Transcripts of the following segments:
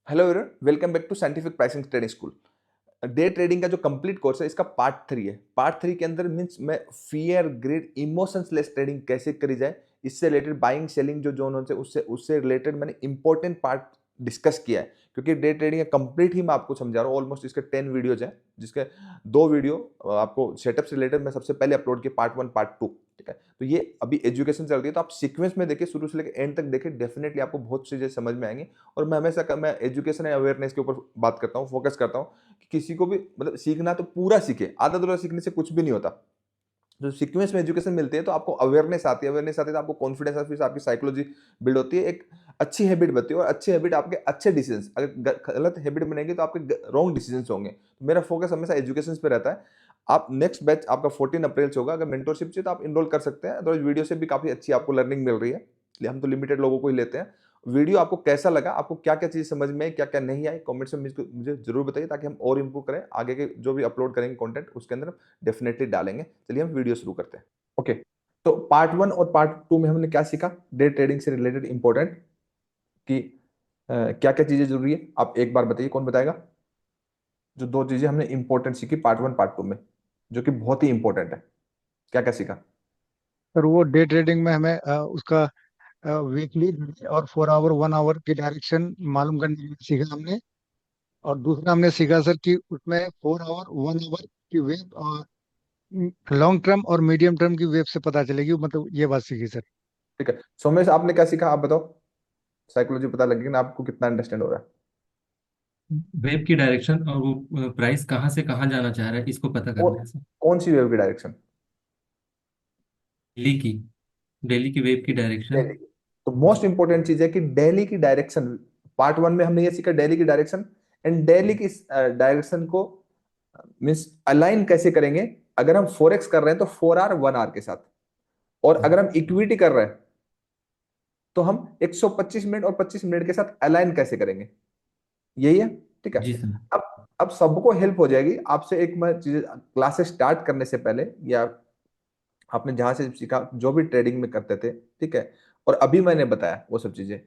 Hello everyone, welcome back to scientific pricing trading school. Day trading का जो complete course है इसका part 3 है। पार्ट 3 के अंदर मींस मैं fear grid emotions less trading कैसे करी जाए, इससे रिलेटेड बाइंग सेलिंग जो जोन है उससे उससे रिलेटेड मैंने इंपॉर्टेंट पार्ट डिस्कस किया है। क्योंकि डे ट्रेडिंग का कंप्लीट ही मैं आपको समझा रहा हूँ। ऑलमोस्ट इसके 10 वीडियोज हैं, जिसके 2 वीडियो आपको सेटअप से रिलेटेड मैं सबसे पहले अपलोड किया, पार्ट 1 पार्ट 2। ठीक है, तो ये अभी एजुकेशन चल रही है, तो आप सीक्वेंस में देखिए, शुरू से लेकर एंड तक देखिए, डेफिनेटली आपको बहुत चीजें समझ में आएंगी। और मैं हमेशा मैं एजुकेशन एंड अवेयरनेस के ऊपर बात करता हूँ, फोकस करता हूँ कि किसी को भी मतलब सीखना तो पूरा सीखे, आधा अधूरा सीखने से कुछ भी नहीं होता। जो सीक्वेंस में एजुकेशन मिलती है तो आपको अवेयरनेस आती है तो आपको कॉन्फिडेंस आता है, फिर आपकी साइकोलॉजी बिल्ड होती है, एक अच्छी हैबिट बनती है। और अच्छी हैबिट आपके अच्छे डिसीजन, अगर गलत हैबिट बनेगी तो आपके रॉन्ग डिसीजन होंगे। तो मेरा फोकस हमेशा एजुकेशन पे रहता है। आप नेक्स्ट बैच आपका 14 अप्रैल से होगा। अगर मेंटरशिप चाहिए तो आप इनरोल कर सकते हैं, अदरवाइज वीडियो से भी काफी अच्छी आपको लर्निंग मिल रही है, इसलिए हम तो लिमिटेड लोगों को ही लेते हैं। वीडियो आपको कैसा लगा, आपको क्या क्या चीज समझ में आई, क्या क्या नहीं आई, कमेंट्स में मुझे जरूर बताइए, ताकि हम और इंप्रूव करें। आगे के जो भी अपलोड करेंगे कंटेंट उसके अंदर डेफिनेटली डालेंगे। चलिए हम वीडियो शुरू करते हैं। ओके, तो पार्ट 1 और पार्ट 2 में हमने क्या सीखा डे ट्रेडिंग से रिलेटेड इंपॉर्टेंट, कि क्या क्या चीजें जरूरी है। आप एक बार बताइए, कौन बताएगा? जो 2 चीजें हमने इंपॉर्टेंट सीखी पार्ट 1 पार्ट 2 में, जो कि बहुत ही इंपॉर्टेंट है, क्या क्या सीखा? पर वो डे ट्रेडिंग में हमें उसका वीकली और 4 आवर 1 आवर की डायरेक्शन मालूम करने के लिए सीखा हमने। और दूसरा हमने सीखा सर कि उसमें 4 आवर 1 आवर की वेव और लॉन्ग टर्म और मीडियम टर्म की वेव से पता चलेगी, मतलब ये बात सीखी सर। ठीक है, सोमेश आपने क्या सीखा, आप बताओ। साइकोलॉजी पता लगी ना आपको, कितना अंडरस्टैंड हो रहा है? वेब की डायरेक्शन और वो प्राइस कहाँ से कहाँ जाना चाह रहा है इसको पता कौन करना है सर। कौन सी वेव की डायरेक्शन? दिल्ली की दिल्ली की वेब की डायरेक्शन। दिल्ली की। तो मोस्ट इंपॉर्टेंट चीज है कि दिल्ली की डायरेक्शन, पार्ट 1 में हमने ये सीखा दिल्ली की डायरेक्शन। एंड दिल्ली की डायरेक्शन को मीन्स अलाइन कैसे करेंगे। अगर हम फोरेक्स कर रहे हैं तो 4 आवर 1 आवर के साथ, और अगर हम इक्विटी कर रहे हैं तो हम 125 मिनट और 25 मिनट के साथ अलाइन कैसे करेंगे। यही है। ठीक है। जी सर। अब सबको हेल्प हो जाएगी आपसे। एक मैं चीज, क्लासेस स्टार्ट करने से पहले, या आपने जहां से सीखा, जो भी ट्रेडिंग में करते थे, ठीक है, और अभी मैंने बताया वो सब चीजें,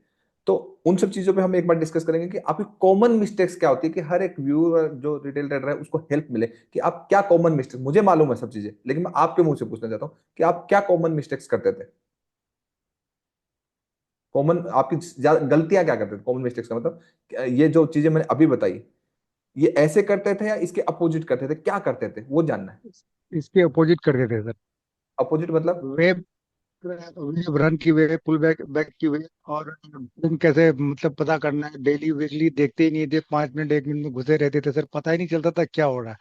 तो उन सब चीजों पे हम एक बार डिस्कस करेंगे कि आपकी कॉमन मिस्टेक्स क्या होती है, कि हर एक व्यूअर जो रिटेल ट्रेडर है उसको हेल्प मिले, कि आप क्या कॉमन मिस्टेक्स, मुझे मालूम है सब चीजें, लेकिन मैं आपके मुंह से पूछना चाहता हूँ कि आप क्या कॉमन मिस्टेक्स करते थे। कॉमन आपकी गलतियां क्या करते थे, कॉमन मिस्टेक्स का मतलब ये जो चीजें मैंने अभी बताई, ये ऐसे करते थे या इसके अपोजिट करते थे, क्या करते थे, वो जानना है। इसके अपोजिट करते थे सर। अपोजिट मतलब? वेब वेब रन की वेब, पुल बैक बैक की वेब, और दिन कैसे मतलब पता करना है। डेली वीकली देखते ही नहीं थे, 5 मिनट 1 मिनट में घुसे रहते थे सर, पता ही नहीं चलता था क्या हो रहा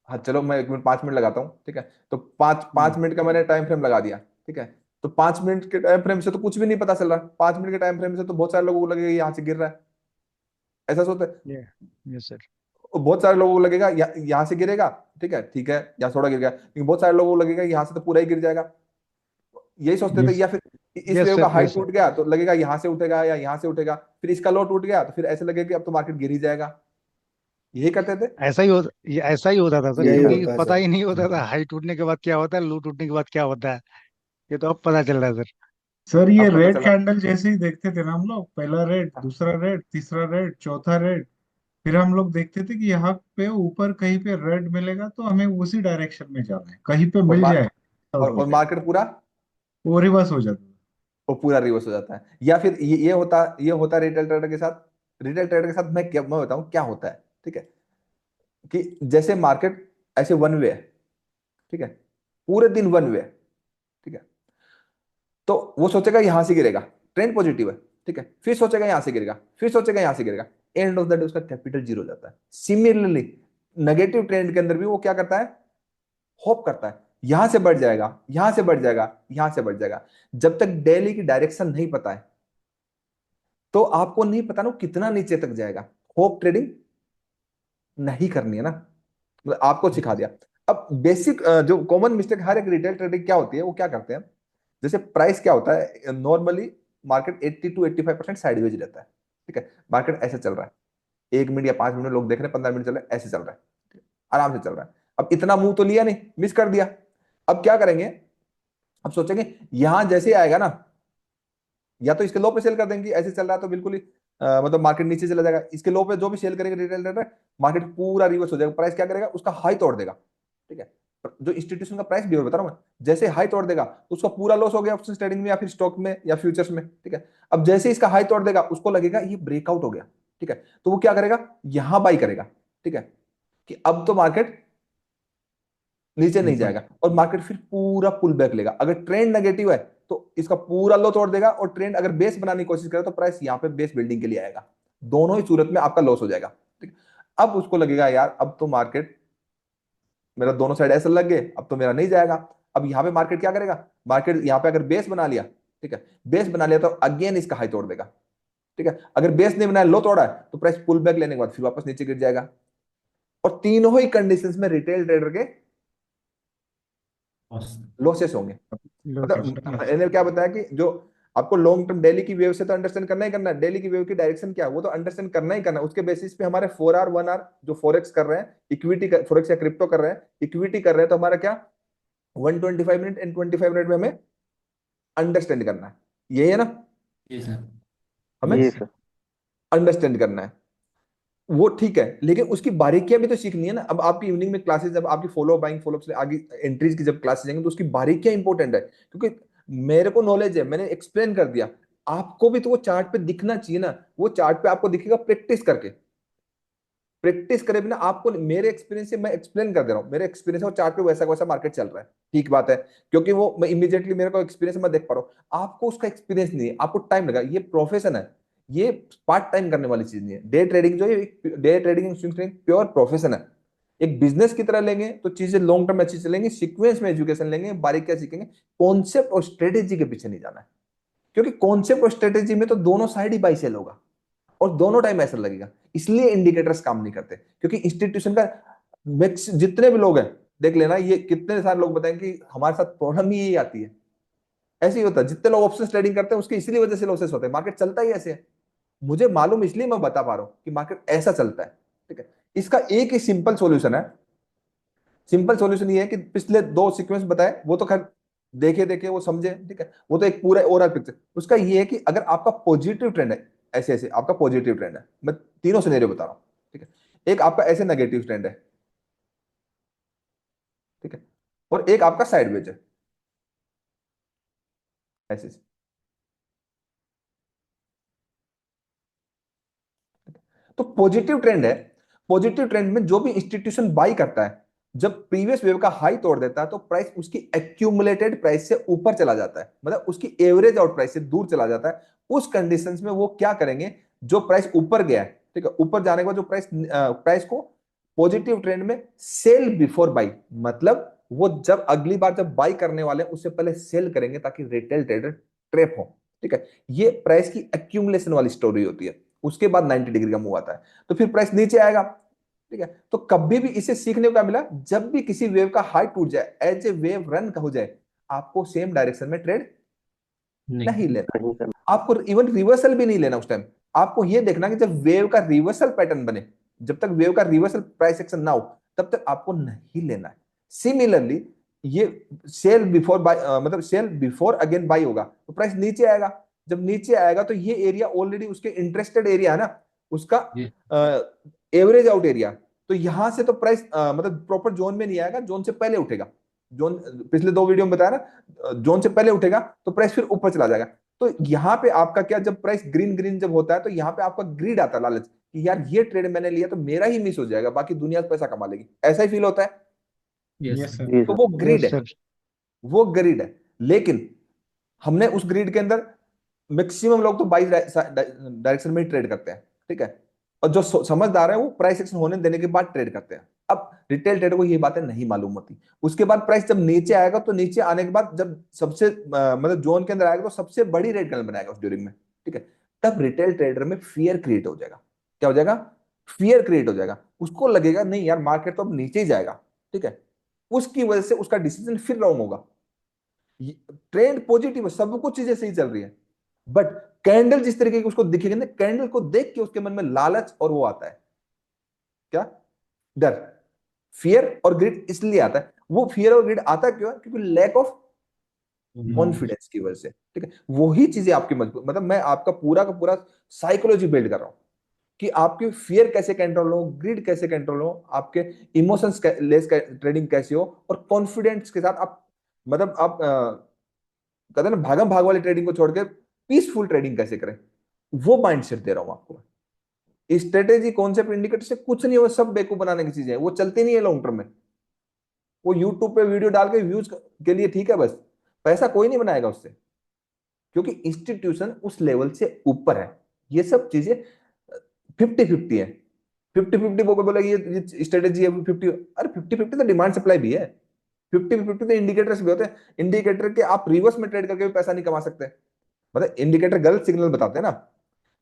हाँ चलो, मैं 1 मिनट 5 मिनट लगाता हूँ, ठीक है। तो पाँच है। पाँच मिनट का मैंने टाइम फ्रेम लगा दिया, ठीक है। तो 5 मिनट के टाइम फ्रेम से तो कुछ भी नहीं पता चल रहा। 5 मिनट के टाइम फ्रेम से तो बहुत सारे लोगों को लगेगा यहाँ से गिर रहा है, ऐसा सोचते हैं। ये ये सर। और बहुत सारे लोगों को लगेगा यहाँ से गिरेगा, ठीक है, ठीक है, यहाँ थोड़ा गिर गया, लेकिन बहुत सारे लोगों को लगेगा यहाँ से तो पूरा ही गिर जाएगा, यही सोचते थे। यस। या फिर इस यस वेव का सर, हाइट यस सर। टूट गया तो लगेगा यहाँ से उठेगा या यहाँ से उठेगा, फिर इसका लो टूट गया तो फिर ऐसे लगेगा कि अब तो मार्केट गिर ही जाएगा। यही करते थे। ऐसा ही होता था सर, यही क्योंकि होता है पता सर। ही नहीं होता था हाई टूटने के बाद क्या होता है, लो टूटने के बाद क्या होता है। ये तो अब पता चल रहा है सर। सर ये अब पता रेड चला। कैंडल जैसे ही देखते थे ना हम लोग, पहला रेड, दूसरा रेड, तीसरा रेड, चौथा रेड, फिर हम लोग देखते थे कि यहाँ पे ऊपर कहीं पे रेड मिलेगा तो हमें उसी डायरेक्शन में जाना है, कहीं पे और मिल मार जाए तो हो और जाए। मार्केट पूरा, वो रिवर्स हो जाता वो पूरा रिवर्स हो जाता है। या फिर ये होता रिटेल ट्रेडर के साथ। रिटेल ट्रेडर के साथ मैं बताऊं क्या होता है, ठीक है। कि जैसे मार्केट ऐसे वन वे है, ठीक है, पूरे दिन वन वे है, ठीक है। तो वो सोचेगा यहां से गिरेगा, ट्रेंड पॉजिटिव है, ठीक है, फिर सोचेगा यहां से गिरेगा, फिर सोचेगा यहां से गिरेगा, एंड ऑफ द डे उसका कैपिटल जीरो हो जाता है। सिमिलरली नेगेटिव ट्रेंड के अंदर भी वो क्या करता है, होप करता है यहां से बढ़ जाएगा, यहां से बढ़ जाएगा, यहां से बढ़ जाएगा। जब तक डेली की डायरेक्शन नहीं पता है तो आपको नहीं पता ना वो कितना नीचे तक जाएगा। होप ट्रेडिंग नहीं करनी है ना, मतलब आपको सिखा दिया। अब बेसिक जो कॉमन मिस्टेक हर एक रिटेल ट्रेडिंग क्या होती है, वो क्या करते हैं, जैसे प्राइस क्या होता है नॉर्मली, मार्केट 80 to 85% साइडवेज रहता है, ठीक है। मार्केट ऐसे चल रहा है, 1 मिनट या 5 मिनट लोग देख रहे हैं, 15 मिनट चल रहा है, ऐसे चल रहा है, ठीक है? आराम से चल रहा है। अब इतना मुंह तो लिया नहीं, मिस कर दिया। अब क्या करेंगे, अब सोचेंगे यहां जैसे आएगा ना, या तो इसके लो पे सेल कर देंगे, ऐसे चल रहा है तो बिल्कुल ही मतलब मार्केट नीचे चला जाएगा, इसके लो पे जो भी सेल करेगा रिटेल ट्रेडर, मार्केट पूरा रिवर्स हो जाएगा, प्राइस क्या करेगा, उसका हाई तोड़ देगा। ठीक है, जो इंस्टीट्यूशन का प्राइस बिहेवियर बता रहा हूं मैं, जैसे हाई तोड़ देगा तो उसका पूरा लॉस हो गया ऑप्शन ट्रेडिंग में या फिर स्टॉक में या फ्यूचर्स में। ठीक है, अब जैसे इसका हाई तोड़ देगा उसको लगेगा ये ब्रेकआउट हो गया। ठीक है, तो वो क्या करेगा, यहां बाई करेगा। ठीक है, कि अब तो मार्केट नीचे नहीं ऊपर। जाएगा, और मार्केट फिर पूरा पुल बैक लेगा। अगर ट्रेंड नेगेटिव है तो इसका पूरा लो तोड़ देगा, और ट्रेंड अगर बेस बनाने की कोशिश करे तो प्राइस यहां पे बेस बिल्डिंग के लिए आएगा। दोनों ही सूरत में आपका लॉस हो जाएगा। ठीक है, अब उसको लगेगा यार अब तो मार्केट मेरा दोनों साइड ऐसे लग गए, अब तो मेरा नहीं जाएगा। अब यहां पे मार्केट क्या करेगा, मार्केट यहां पे अगर बेस बना लिया, ठीक है, बेस बना लिया तो अगेन इसका हाई तोड़ देगा। ठीक है, अगर बेस नहीं बनाया लो तोड़ा है तो प्राइस पुल बैक लेने के बाद फिर वापस नीचे गिर जाएगा। और तीनों ही कंडीशंस में रिटेल ट्रेडर के बस। लॉसेस होंगे। लोकेशन मतलब मैंने क्या बताया कि जो आपको लॉन्ग टर्म डेली की वेव से तो अंडरस्टैंड करना ही करना है, डेली की वेव की डायरेक्शन क्या है वो तो अंडरस्टैंड करना ही करना है। उसके बेसिस पे हमारे 4 आवर 1 आवर जो फॉरेक्स कर रहे हैं, इक्विटी फॉरेक्स या क्रिप्टो कर रहे हैं, इक्विटी कर रहे हैं, तो हमारा क्या 125 मिनट एंड 25 मिनट में हमें अंडरस्टैंड करना है। यही है ना, जी सर। हमें जी सर। अंडरस्टैंड करना है। वो ठीक है, लेकिन उसकी बारीकियां भी तो सीखनी है ना। अब आपकी इवनिंग में क्लासेस, जब आपकी फॉलो बाइंग फॉलो से आगे एंट्रीज की जब क्लासेस जाएंगे तो उसकी बारीकियां इंपॉर्टेंट है, क्योंकि मेरे को नॉलेज है, मैंने एक्सप्लेन कर दिया, आपको भी तो वो चार्ट पे दिखना चाहिए ना। वो चार्ट पे आपको दिखेगा प्रैक्टिस करके, प्रैक्टिस करे बिना आपको, मेरे एक्सपीरियंस से मैं एक्सप्लेन कर दे रहा हूँ, मेरे एक्सपीरियंस है वो चार्ट पे वैसा वैसा मार्केट चल रहा है, ठीक बात है, क्योंकि वो मैं इमीडिएटली मेरे को एक्सपीरियंस मैं देख पा रहा हूँ। आपको उसका एक्सपीरियंस नहीं है, आपको टाइम लगा, ये प्रोफेशन है, ये पार्ट टाइम करने वाली चीज नहीं है। डे ट्रेडिंग जो है, day trading and swing trading pure profession है। एक बिजनेस की तरह लेंगे तो चीजें लॉन्ग टर्म में अच्छी चलेंगी, सीक्वेंस में एजुकेशन लेंगे, बारीकियां सीखेंगे, कॉन्सेप्ट और स्ट्रेटेजी के पीछे नहीं जाना है। क्योंकि कॉन्सेप्ट और स्ट्रेटेजी में तो दोनों साइड ही बाई सेल होगा, और दोनों टाइम ऐसा लगेगा। इसलिए इंडिकेटर्स काम नहीं करते, क्योंकि इंस्टीट्यूशन का मैक्स जितने भी लोग हैं, देख लेना, ये कितने सारे लोग बताएंगे कि हमारे साथ प्रॉब्लम ही यही आती है। ऐसे ही होता है, जितने लोग ऑप्शन ट्रेडिंग करते हैं उसकी इसीलिए वजह से लॉसेस होते हैं, मार्केट चलता ही ऐसे है। मुझे मालूम, इसलिए मैं बता पा रहा हूं कि मार्केट ऐसा चलता है। ठीक है, इसका एक ही सिंपल सॉल्यूशन है। सिंपल सॉल्यूशन ये है कि पिछले 2 सीक्वेंस बताए वो तो खैर देखे देखे वो समझे, ठीक है, वो तो एक पूरा ओवरऑल पिक्चर उसका ये है कि अगर आपका पॉजिटिव ट्रेंड है, ऐसे ऐसे आपका पॉजिटिव ट्रेंड है, मैं तीनों सिनेरियो बता रहा हूं। ठीक है, एक आपका ऐसे नेगेटिव ट्रेंड है, ठीक है, और एक आपका साइडवेज है, ऐसे ऐसे। तो पॉजिटिव ट्रेंड है, पॉजिटिव ट्रेंड में जो भी इंस्टीट्यूशन बाई करता है, जब प्रीवियस वेव का हाई तोड़ देता है तो प्राइस उसकी एक्यूमुलेटेड प्राइस से ऊपर चला जाता है, मतलब उसकी एवरेज आउट प्राइस से दूर चला जाता है। उस कंडीशंस में वो क्या करेंगे, जो प्राइस ऊपर गया है, ठीक है, ऊपर जाने के बाद जो प्राइस को पॉजिटिव ट्रेंड में सेल बिफोर बाई, मतलब वो जब अगली बार जब बाई करने वाले उससे पहले सेल करेंगे ताकि रिटेल ट्रेडर ट्रैप हो। ठीक है, ये प्राइस की एक्यूमुलेशन वाली स्टोरी होती है। उसके बाद 90 डिग्री का मूव आता है तो फिर प्राइस नीचे आएगा। ठीक है, तो कभी भी इसे सीखने को क्या मिला, जब भी किसी वेव का हाई टूट जाए, एज ए वेव रन हो जाए, आपको सेम डायरेक्शन में ट्रेड नहीं नहीं सर। लेना, आपको इवन रिवर्सल भी नहीं लेना उस टाइम। आपको यह देखना कि जब वेव का रिवर्सल पैटर्न बने, जब तक वेव का रिवर्सल प्राइस एक्शन ना हो तब तक आपको नहीं लेना है। सिमिलरली ये सेल बिफोर बाय, मतलब सेल बिफोर अगेन बाई होगा तो प्राइस नीचे आएगा। जब नीचे आएगा तो ये एरिया ऑलरेडी उसके इंटरेस्टेड एरिया है ना, उसका जी। Average out area. तो यहां से तो प्राइस मतलब प्रॉपर जोन में नहीं आएगा, जोन से पहले उठेगा। जोन पिछले 2 वीडियो में बताया ना, जोन से पहले उठेगा तो प्राइस फिर ऊपर चला जाएगा। तो यहाँ पे आपका क्या, जब प्राइस ग्रीन ग्रीन जब होता है तो यहाँ पे आपका ग्रीड आता है, लालच, कि यार ये ट्रेड मैंने लिया तो मेरा ही मिस हो जाएगा, बाकी दुनिया पैसा कमा लेगी, ऐसा ही फील होता है। Yes yes sir. सर। तो वो ग्रीड यस है, सर। वो ग्रीड है। लेकिन हमने उस ग्रिड के अंदर मैक्सिमम लोग तो बाई डायरेक्शन में ही ट्रेड करते हैं। ठीक है, और जो समझदार है वो प्राइस एक्शन होने देने के बाद ट्रेड करते हैं। अब रिटेल ट्रेडर को ये बातें नहीं मालूम होती। उसके बाद प्राइस जब नीचे आएगा तो नीचे आने के बाद जब सबसे मतलब जोन के अंदर आएगा तो सबसे बड़ी रेड कैंडल बनाएगा उस ड्यूरिंग में। ठीक है, तब रिटेल ट्रेडर में फियर क्रिएट हो जाएगा। क्या हो जाएगा, फियर क्रिएट हो जाएगा। उसको लगेगा नहीं यार मार्केट तो अब नीचे ही जाएगा। ठीक है, उसकी वजह से उसका डिसीजन फिर रॉन्ग होगा। ट्रेंड पॉजिटिव है, सब कुछ चीजें सही चल रही है, बट कैंडल जिस तरीके की उसको दिखेगी ना, कैंडल को देख के उसके मन में लालच और वो आता है, क्या, डर, फियर और ग्रिड। इसलिए आता है वो फियर और ग्रिड आता क्यों है, क्योंकि लैक ऑफ कॉन्फिडेंस की वजह से। ठीक है, वही चीजें आपकी मजबूत, मतलब मैं आपका पूरा का पूरा साइकोलॉजी बिल्ड कर रहा हूं कि आपके फियर कैसे कंट्रोल हो, ग्रिड कैसे कंट्रोल हो, आपके इमोशंस लेस ट्रेडिंग कैसे हो, और कॉन्फिडेंस के साथ आप, मतलब आप कहते हैं ना भागम भाग वाली ट्रेडिंग को छोड़ के पीसफुल ट्रेडिंग कैसे करें, वो माइंडसेट दे रहा हूं आपको। स्ट्रेटेजी कॉन्सेप्ट इंडिकेटर से कुछ नहीं हो, सब बेवकूफ बनाने की चीजें हैं, वो चलती नहीं है लॉन्ग टर्म में। वो यूट्यूब पे वीडियो डाल के व्यूज के लिए ठीक है, बस पैसा कोई नहीं बनाएगा उससे, क्योंकि इंस्टीट्यूशन उस लेवल से ऊपर है। ये सब चीजें 50-50 है। 50-50 वो बोला ये स्ट्रेटेजी है 50, अरे 50-50 तो डिमांड सप्लाई भी है। 50-50 तो इंडिकेटर्स भी होते हैं। इंडिकेटर के आप रिवर्स में ट्रेड करके भी पैसा नहीं कमा सकते, मतलब इंडिकेटर गलत सिग्नल बताते हैं ना।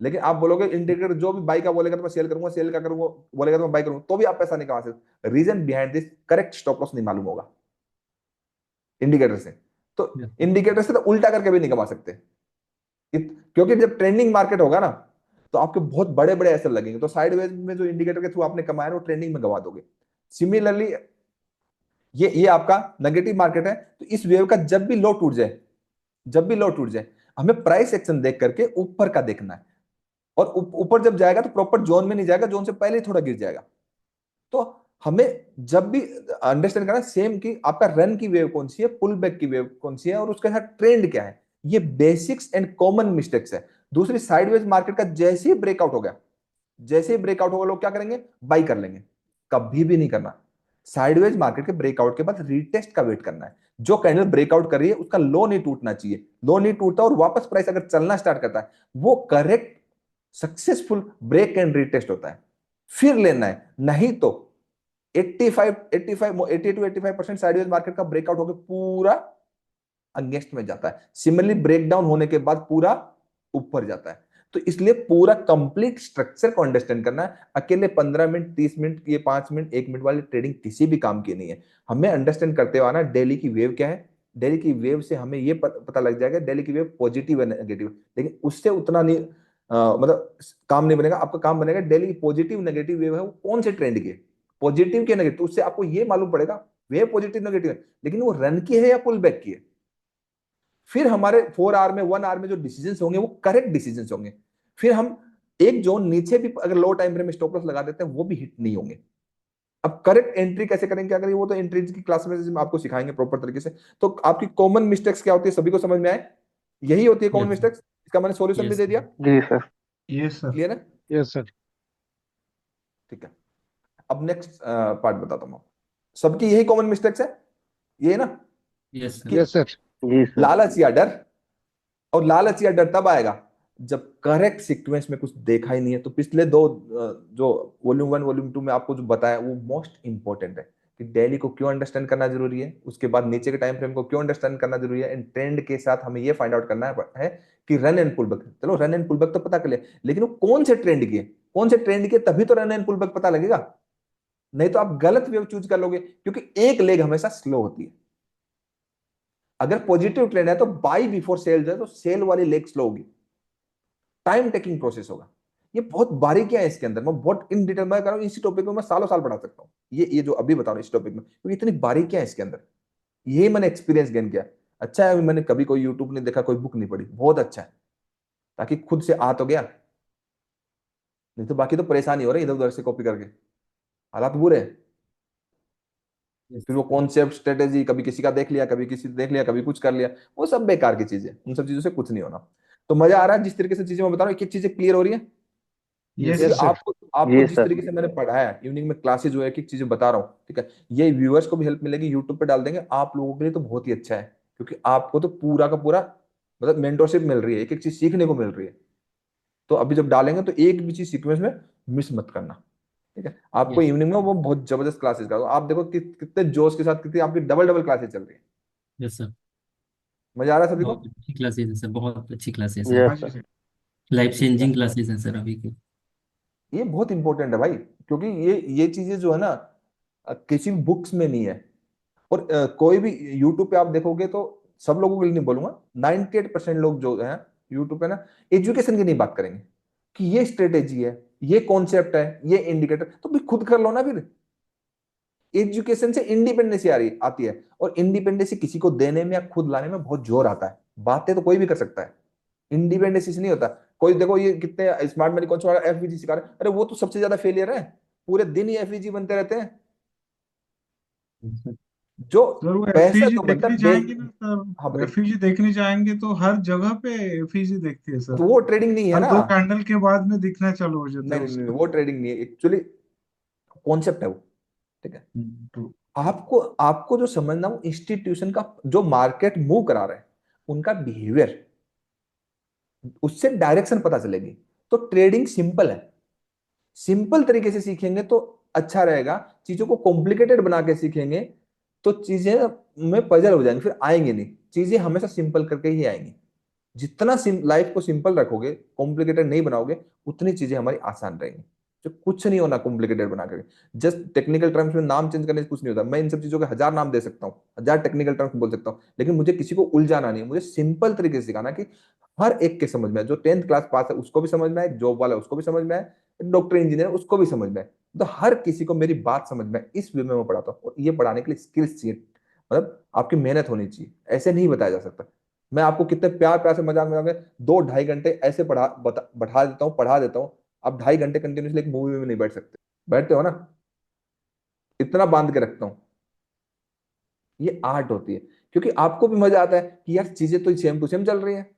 लेकिन आप बोलोगे इंडिकेटर जो भी बाई का बोलेगा तो मैं सेल करूंगा, सेल का करूंगा बोलेगा तो मैं बाई करूंगा, तो भी आप पैसा नहीं कमा सकते। Reason behind this correct stop loss नहीं मालूम होगा इंडिकेटर से। तो इंडिकेटर से तो उल्टा करके भी नहीं कमा सकते, क्योंकि जब ट्रेंडिंग मार्केट होगा ना तो आपके बहुत बड़े बड़े एसएल लगेंगे, तो साइडवेज में जो इंडिकेटर के थ्रू आपने कमाया वो ट्रेंडिंग में गवा दोगे। सिमिलरली ये आपका नेगेटिव मार्केट है, तो इस वेव का जब भी लो टूट जाए, जब भी लो टूट जाए, हमें प्राइस एक्शन देख करके ऊपर का देखना है। और ऊपर जब जाएगा तो प्रॉपर जोन में नहीं जाएगा, जोन से पहले ही थोड़ा गिर जाएगा। तो हमें जब भी अंडरस्टैंड करना सेम कि आपका रन की वेव कौन सी है, पुल बैक की वेव कौन सी है, और उसके साथ ट्रेंड क्या है। ये बेसिक्स एंड कॉमन मिस्टेक्स है। दूसरी, साइडवेज मार्केट का जैसे ही ब्रेकआउट हो गया, जैसे ही ब्रेकआउट होगा, लोग क्या करेंगे, बाई कर लेंगे। कभी भी नहीं करना। साइडवेज मार्केट के ब्रेकआउट के बाद रीटेस्ट का वेट करना है। जो कैंडल ब्रेकआउट कर रही है उसका लो नहीं टूटना चाहिए। लो नहीं टूटता और वापस प्राइस अगर चलना स्टार्ट करता है, वो correct successful break and retest होता है, फिर लेना है। नहीं तो 80 to 85% साइडवेज मार्केट का ब्रेकआउट होकर पूरा अगेंस्ट में जाता है। सिमिलरली ब्रेकडाउन होने के बाद पूरा ऊपर जाता है। तो इसलिए पूरा कंप्लीट स्ट्रक्चर को अंडरस्टैंड करना है। अकेले 15 मिनट 30 मिनट ये 5 मिनट 1 मिनट वाली ट्रेडिंग किसी भी काम की नहीं है। हमें अंडरस्टैंड करते हुए आना डेली की वेव क्या है। डेली की वेव से हमें ये पता लग जाएगा डेली की वेव पॉजिटिव है नेगेटिव, लेकिन उससे उतना नहीं मतलब काम नहीं बनेगा। आपका काम बनेगा डेली की पॉजिटिव नेगेटिव वेव है वो कौन से ट्रेंड की है, पॉजिटिव की नेगेटिव, उससे आपको ये मालूम पड़ेगा वेव पॉजिटिव नेगेटिव है, लेकिन वो रन की है या पुल बैक की है। फिर हमारे 4 आवर में 1 आवर में जो डिसीजन होंगे वो करेक्ट डिसीजन होंगे। फिर हम एक जोन नीचे भी अगर लो टाइम फ्रेम में स्टॉप लॉस लगा देते हैं वो भी हिट नहीं होंगे। अब करेक्ट एंट्री कैसे करेंगे, क्या करेंगे, वो तो एंट्री की क्लास में आपको सिखाएंगे प्रॉपर तरीके से। तो आपकी कॉमन मिस्टेक्स क्या होती है सभी को समझ में आए, यही होती है कॉमन यस मिस्टेक्स। इसका मैंने सॉल्यूशन भी यस दे दिया। जी सर। ये सर। क्लियर है? Yes sir. ठीक है, अब नेक्स्ट पार्ट बताता हूँ। सबकी यही कॉमन मिस्टेक्स है, ये ना, यस कि सर। Yes sir. जी सर। लालच या डर। और लालच या डर तब आएगा जब करेक्ट सीक्वेंस में कुछ देखा ही नहीं है। तो पिछले दो जो वॉल्यूम 1 वॉल्यूम 2 में आपको जो बताया वो मोस्ट इंपॉर्टेंट है कि डेली को क्यों अंडरस्टैंड करना जरूरी है, उसके बाद नीचे के टाइम फ्रेम को क्यों अंडरस्टैंड करना जरूरी है, एंड ट्रेंड के साथ हमें ये फाइंड आउट करना है कि रन एंड पुल बैक। चलो रन एंड पुल बैक तो पता कर लिया, लेकिन वो कौन से ट्रेंड की है, कौन से ट्रेंड की है, तभी तो रन एंड पुल बैक पता लगेगा। नहीं तो आप गलत वेव चूज कर लोगे, क्योंकि एक लेग हमेशा स्लो होती है। अगर पॉजिटिव ट्रेंड है तो बाई बिफोर सेल जो है तो सेल वाली लेग स्लो होगी, टाइम टेकिंग प्रोसेस होगा। ये बहुत बारीकियां है इसके अंदर, मैं बहुत इन डिटेल में कर रहा हूं। इसी टॉपिक में मैं सालों साल पढ़ा सकता हूँ, ये जो अभी बता रहा हूँ इस टॉपिक में, क्योंकि इतनी बारीकियां है इसके अंदर। ये मैंने एक्सपीरियंस गेन किया। अच्छा है मैंने कभी कोई यूट्यूब नहीं देखा, कोई बुक नहीं पढ़ी, बहुत अच्छा है, ताकि खुद से आ तो गया। नहीं तो बाकी तो परेशानी हो रही इधर उधर से कॉपी करके, हालात बुरे हैं। यस फिर वो कॉन्सेप्ट स्ट्रेटेजी कभी किसी का देख लिया, कभी किसी देख लिया, कभी कुछ कर लिया, वो सब बेकार की चीजें, उन सब चीजों से कुछ नहीं होना। तो मजा आ रहा है जिस तरीके से चीजें मैं बता रहा हूँ, एक एक चीजें क्लियर हो रही है। ये यस यस फिर सर। सर। आपको जी जिस सर। तरीके से मैंने पढ़ाया है इवनिंग में क्लासेज जो है, एक एक चीजें बता रहा हूँ, ठीक है, ये व्यूअर्स को भी हेल्प मिलेगी, यूट्यूब पे डाल देंगे आप लोगों के लिए तो बहुत ही अच्छा है, क्योंकि आपको तो पूरा का पूरा मतलब मेंटरशिप मिल रही है, एक एक चीज सीखने को मिल रही है। तो अभी जब डालेंगे तो एक भी चीज सीक्वेंस में मिस मत करना, ठीक है। आपको यस इवनिंग में वो बहुत जबरदस्त क्लासेस का आप देखो कितने जोश के साथ कितनी आपकी डबल डबल क्लासेस चल रही है। Yes sir. मजा आ रहा है सभी को? बहुत अच्छी क्लासेस हैं सर, बहुत अच्छी क्लासेस हैं। यस हाँ जी सर। सर। लाइफ इसलिए चेंजिंग क्लासेस हैं सर अभी की। ये बहुत इंपॉर्टेंट है भाई, क्योंकि ये चीजें जो है ना किसी भी बुक्स में नहीं है। और कोई भी यूट्यूब पे आप देखोगे तो, सब लोगों के लिए नहीं बोलूंगा, 98% लोग जो हैं यूट्यूब पे ना, एजुकेशन की नहीं बात करेंगे कि ये स्ट्रेटेजी है, ये कॉन्सेप्ट है, ये इंडिकेटर, तो भी खुद कर लो ना फिर। एजुकेशन से इंडिपेंडेंसी आ रही आती है, और इंडिपेंडेंसी किसी को देने में या खुद लाने में बहुत जोर आता है। बातें तो कोई भी कर सकता है, इंडिपेंडेंसी से नहीं होता। कोई देखो ये कितने स्मार्ट मनी कौन सा एफवीजी सिखा रहे हैं, अरे वो तो सबसे ज्यादा फेलियर है, पूरे दिन ही एफवीजी बनते रहते हैं। जो सर वो पैसा एफईजी जो बनता देखने है जाएंगे ना हाँ सर, बताइए। एफईजी देखने जाएंगे तो हर जगह पे एफईजी देखते हैं सर। तो वो ट्रेडिंग नहीं है हर ना। 2 कैंडल के बाद में दिखना चालू हो जाता नहीं है नहीं नहीं, उसका। वो ट्रेडिंग नहीं है, एक्चुअली कॉन्सेप्ट है वो। ठीक है। तो आपको आपको जो समझना, वो इंस्टीट्यूशन का जो मार्केट मूव करा रहे हैं उनका बिहेवियर, उससे डायरेक्शन पता चलेगी। तो ट्रेडिंग सिंपल है, सिंपल तरीके से सीखेंगे तो अच्छा रहेगा। चीजों को कॉम्प्लिकेटेड बना के सीखेंगे तो चीजें में पजल हो जाएंगी, फिर आएंगे नहीं। चीजें हमेशा सिंपल करके ही आएंगी। जितना लाइफ को सिंपल रखोगे, कॉम्प्लिकेटेड नहीं बनाओगे, उतनी चीजें हमारी आसान रहेंगी। जो कुछ नहीं होना कॉम्प्लिकेटेड बना करके, जस्ट टेक्निकल टर्म्स में नाम चेंज करने से कुछ नहीं होता। मैं इन सब चीजों के 1000 नाम दे सकता हूँ, 1000 टेक्निकल टर्म्स बोल सकता हूँ, लेकिन मुझे किसी को उलझाना नहीं है। मुझे सिंपल तरीके से सिखाना कि हर एक के समझ में आए। जो 10th क्लास पास है उसको भी समझ में आए, जॉब वाला है उसको भी समझ में आए, डॉक्टर इंजीनियर उसको भी समझ में आए। तो हर किसी को मेरी बात समझ में आए, इस वे में मैं पढ़ाता हूँ। और ये पढ़ाने के लिए स्किल्स चाहिए, मतलब आपकी मेहनत होनी चाहिए, ऐसे नहीं बताया जा सकता। मैं आपको कितने प्यार प्यार से मजाक मजाक में 2-2.5 घंटे ऐसे बैठा देता हूँ, पढ़ा देता हूँ। आप 2.5 घंटे कंटिन्यूसली एक मूवी में नहीं बैठ सकते, बैठते हो ना, इतना बांध के रखता हूँ। ये आर्ट होती है, क्योंकि आपको भी मजा आता है कि यार चीजें तो सेम टू सेम चल रही है।